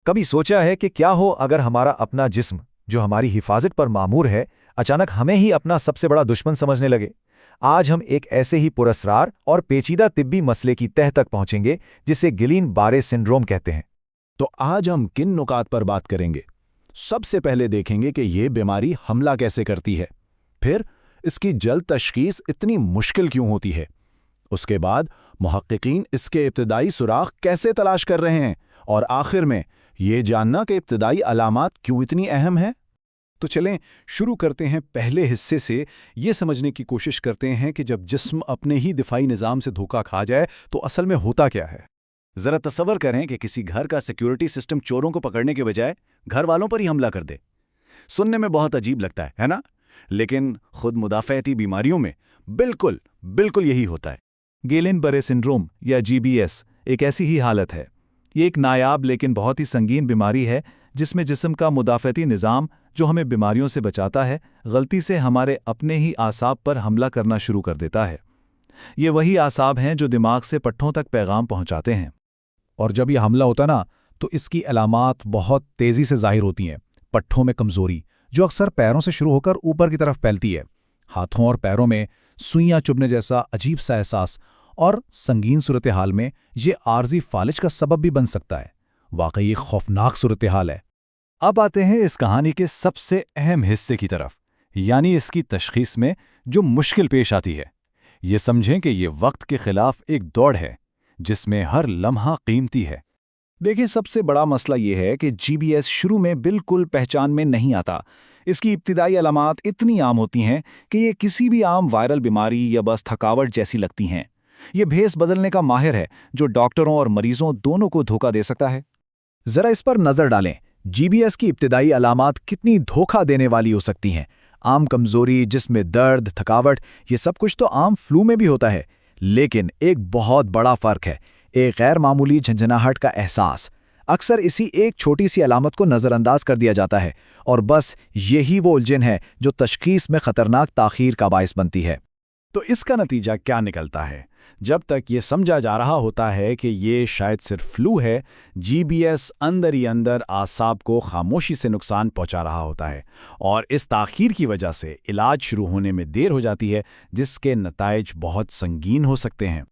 کبھی سوچا ہے کہ کیا ہو اگر ہمارا اپنا جسم جو ہماری حفاظت پر معمور ہے اچانک ہمیں ہی اپنا سب سے بڑا دشمن سمجھنے لگے؟ آج ہم ایک ایسے ہی پراسرار اور پیچیدہ طبی مسئلے کی تہہ تک پہنچیں گے جسے گلین بارے سنڈروم کہتے ہیں۔ تو آج ہم کن نکات پر بات کریں گے؟ سب سے پہلے دیکھیں گے کہ یہ بیماری حملہ کیسے کرتی ہے، پھر اس کی جلد تشخیص اتنی مشکل کیوں ہوتی ہے، اس کے بعد محققین اس کے ابتدائی سراغ کیسے تلاش کر رہے ہیں، اور آخر میں یہ جاننا کہ ابتدائی علامات کیوں اتنی اہم ہیں۔ تو چلیں شروع کرتے ہیں پہلے حصے سے۔ یہ سمجھنے کی کوشش کرتے ہیں کہ جب جسم اپنے ہی دفاعی نظام سے دھوکہ کھا جائے تو اصل میں ہوتا کیا ہے۔ ذرا تصور کریں کہ کسی گھر کا سیکیورٹی سسٹم چوروں کو پکڑنے کے بجائے گھر والوں پر ہی حملہ کر دے۔ سننے میں بہت عجیب لگتا ہے نا؟ لیکن خود مدافعتی بیماریوں میں بالکل یہی ہوتا ہے۔ گیلین برے سنڈروم یا GBS ایک ایسی ہی حالت ہے۔ یہ ایک نایاب لیکن بہت ہی سنگین بیماری ہے جس میں جسم کا مدافعتی نظام جو ہمیں بیماریوں سے بچاتا ہے غلطی سے ہمارے اپنے ہی اعصاب پر حملہ کرنا شروع کر دیتا ہے۔ یہ وہی اعصاب ہیں جو دماغ سے پٹھوں تک پیغام پہنچاتے ہیں۔ اور جب یہ حملہ ہوتا نا تو اس کی علامات بہت تیزی سے ظاہر ہوتی ہیں۔ پٹھوں میں کمزوری جو اکثر پیروں سے شروع ہو کر اوپر کی طرف پھیلتی ہے، ہاتھوں اور پیروں میں سوئیاں چبھنے جیسا عجیب سا احساس، اور سنگین صورتحال میں یہ عارضی فالج کا سبب بھی بن سکتا ہے۔ واقعی ایک خوفناک صورتحال ہے۔ اب آتے ہیں اس کہانی کے سب سے اہم حصے کی طرف، یعنی اس کی تشخیص میں جو مشکل پیش آتی ہے۔ یہ سمجھیں کہ یہ وقت کے خلاف ایک دوڑ ہے جس میں ہر لمحہ قیمتی ہے۔ دیکھیں، سب سے بڑا مسئلہ یہ ہے کہ GBS شروع میں بالکل پہچان میں نہیں آتا۔ اس کی ابتدائی علامات اتنی عام ہوتی ہیں کہ یہ کسی بھی عام وائرل بیماری یا بس تھکاوٹ جیسی لگتی ہیں۔ یہ بھیس بدلنے کا ماہر ہے جو ڈاکٹروں اور مریضوں دونوں کو دھوکہ دے سکتا ہے۔ ذرا اس پر نظر ڈالیں، GBS کی ابتدائی علامات کتنی دھوکہ دینے والی ہو سکتی ہیں۔ عام کمزوری، جسم میں درد، تھکاوٹ، یہ سب کچھ تو عام فلو میں بھی ہوتا ہے، لیکن ایک بہت بڑا فرق ہے، ایک غیر معمولی جھنجھناہٹ کا احساس۔ اکثر اسی ایک چھوٹی سی علامت کو نظر انداز کر دیا جاتا ہے، اور بس یہی وہ الجھن ہے جو تشخیص میں خطرناک تاخیر کا باعث بنتی ہے۔ تو اس کا نتیجہ کیا نکلتا ہے؟ جب تک یہ سمجھا جا رہا ہوتا ہے کہ یہ شاید صرف فلو ہے، GBS اندر ہی اندر اعصاب کو خاموشی سے نقصان پہنچا رہا ہوتا ہے، اور اس تاخیر کی وجہ سے علاج شروع ہونے میں دیر ہو جاتی ہے، جس کے نتائج بہت سنگین ہو سکتے ہیں۔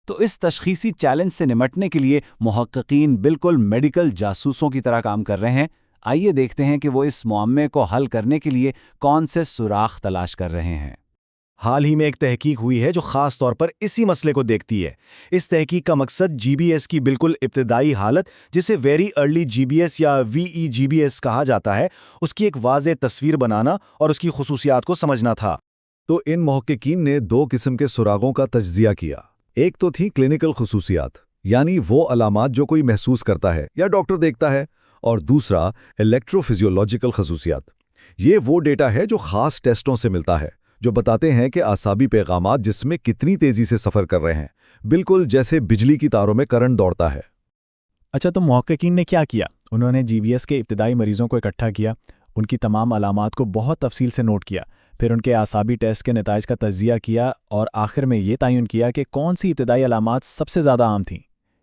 تو اس تشخیصی چیلنج سے نمٹنے کے لیے محققین بالکل میڈیکل جاسوسوں کی طرح کام کر رہے ہیں۔ آئیے دیکھتے ہیں کہ وہ اس معمے کو حل کرنے کے لیے کون سے سوراخ تلاش کر رہے ہیں۔ حال ہی میں ایک تحقیق ہوئی ہے جو خاص طور پر اسی مسئلے کو دیکھتی ہے۔ اس تحقیق کا مقصد GBS کی بالکل ابتدائی حالت، جسے ویری ارلی GBS یا VEGBS کہا جاتا ہے، اس کی ایک واضح تصویر بنانا اور اس کی خصوصیات کو سمجھنا تھا۔ تو ان محققین نے دو قسم کے سراغوں کا تجزیہ کیا۔ ایک تو تھی کلینکل خصوصیات، یعنی وہ علامات جو کوئی محسوس کرتا ہے یا ڈاکٹر دیکھتا ہے، اور دوسرا الیکٹرو فزیولوجیکل خصوصیات۔ یہ وہ ڈیٹا ہے جو خاص ٹیسٹوں سے ملتا ہے، جو بتاتے ہیں کہ اعصابی پیغامات جسم میں کتنی تیزی سے سفر کر رہے ہیں، بالکل جیسے بجلی کی تاروں میں کرنٹ دوڑتا ہے۔ اچھا، تو محققین نے کیا کیا؟ انہوں نے GBS کے ابتدائی مریضوں کو اکٹھا کیا، ان کی تمام علامات کو بہت تفصیل سے نوٹ کیا، پھر ان کے اعصابی ٹیسٹ کے نتائج کا تجزیہ کیا، اور آخر میں یہ تعین کیا کہ کون سی ابتدائی علامات سب سے زیادہ عام تھیں۔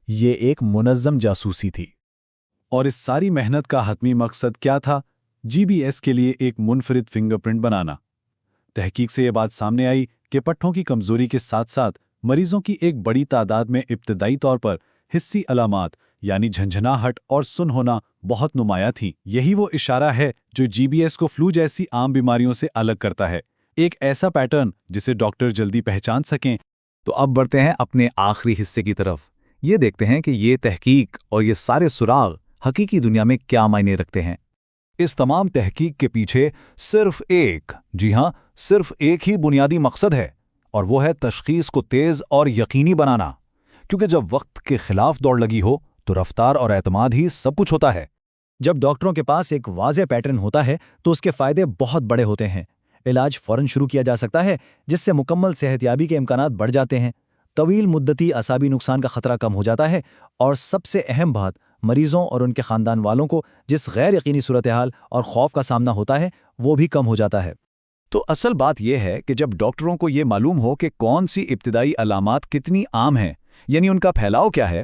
یہ ایک منظم جاسوسی تھی۔ اور اس ساری محنت کا حتمی مقصد کیا تھا؟ GBS کے لیے ایک منفرد فنگر پرنٹ بنانا۔ تحقیق سے یہ بات سامنے آئی کہ پٹھوں کی کمزوری کے ساتھ ساتھ مریضوں کی ایک بڑی تعداد میں ابتدائی طور پر حسی علامات یعنی جھنجھناہٹ اور سن ہونا بہت نمایاں تھیں۔ یہی وہ اشارہ ہے جو GBS کو فلو جیسی عام بیماریوں سے الگ کرتا ہے، ایک ایسا پیٹرن جسے ڈاکٹر جلدی پہچان سکیں۔ تو اب بڑھتے ہیں اپنے آخری حصے کی طرف۔ یہ دیکھتے ہیں کہ یہ تحقیق اور یہ سارے سراغ حقیقی دنیا میں کیا معنی رکھتے ہیں۔ اس تمام تحقیق کے پیچھے صرف ایک، جی ہاں، صرف ایک ہی بنیادی مقصد ہے، اور وہ ہے تشخیص کو تیز اور یقینی بنانا، کیونکہ جب وقت کے خلاف دوڑ لگی ہو تو رفتار اور اعتماد ہی سب کچھ ہوتا ہے۔ جب ڈاکٹروں کے پاس ایک واضح پیٹرن ہوتا ہے تو اس کے فائدے بہت بڑے ہوتے ہیں۔ علاج فوراً شروع کیا جا سکتا ہے، جس سے مکمل صحت یابی کے امکانات بڑھ جاتے ہیں، طویل مدتی اعصابی نقصان کا خطرہ کم ہو جاتا ہے، اور سب سے اہم بات، مریضوں اور ان کے خاندان والوں کو جس غیر یقینی صورتحال اور خوف کا سامنا ہوتا ہے وہ بھی کم ہو جاتا ہے۔ تو اصل بات یہ ہے کہ جب ڈاکٹروں کو یہ معلوم ہو کہ کون سی ابتدائی علامات کتنی عام ہیں، یعنی ان کا پھیلاؤ کیا ہے،